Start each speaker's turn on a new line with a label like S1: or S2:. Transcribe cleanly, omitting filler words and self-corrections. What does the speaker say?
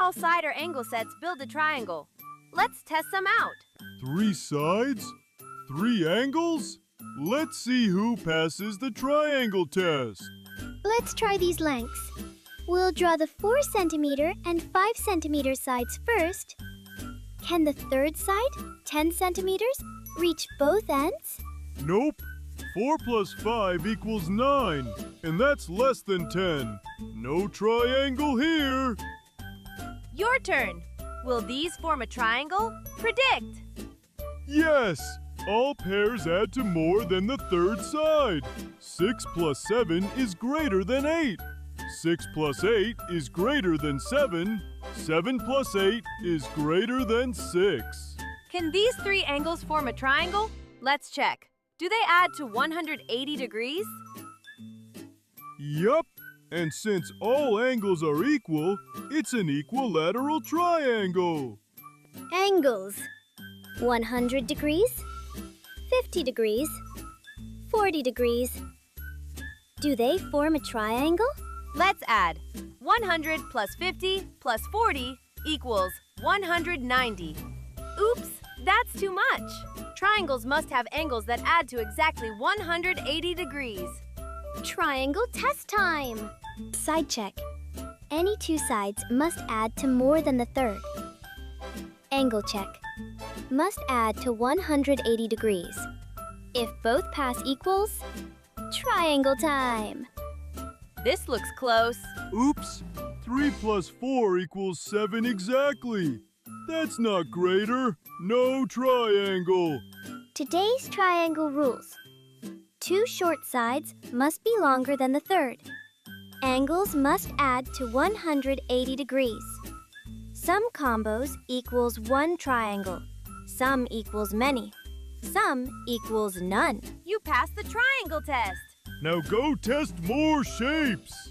S1: all side or angle sets build a triangle. Let's test some out.
S2: 3 sides? 3 angles? Let's see who passes the triangle test.
S3: Let's try these lengths. We'll draw the 4 centimeter and 5 centimeter sides first. Can the third side, 10 centimeters, reach both ends?
S2: Nope. 4 plus 5 equals 9, and that's less than 10. No triangle here.
S1: Your turn. Will these form a triangle? Predict.
S2: Yes, all pairs add to more than the third side. 6 plus 7 is greater than 8. 6 plus 8 is greater than 7. 7 plus 8 is greater than 6.
S1: Can these 3 angles form a triangle? Let's check. Do they add to 180 degrees?
S2: Yup, and since all angles are equal, it's an equilateral triangle.
S3: Angles. 100 degrees, 50 degrees, 40 degrees. Do they form a triangle?
S1: Let's add. 100 plus 50 plus 40 equals 190. Oops, that's too much. Triangles must have angles that add to exactly 180 degrees.
S3: Triangle test time! Side check. Any 2 sides must add to more than the third. Angle check. Must add to 180 degrees. If both pass equals, triangle time!
S1: This looks close.
S2: Oops, 3 plus 4 equals 7 exactly. That's not greater. No triangle.
S3: Today's triangle rules. 2 short sides must be longer than the third. Angles must add to 180 degrees. Some combos equals 1 triangle. Some equals many. Some equals none.
S1: You passed the triangle test.
S2: Now go test more shapes.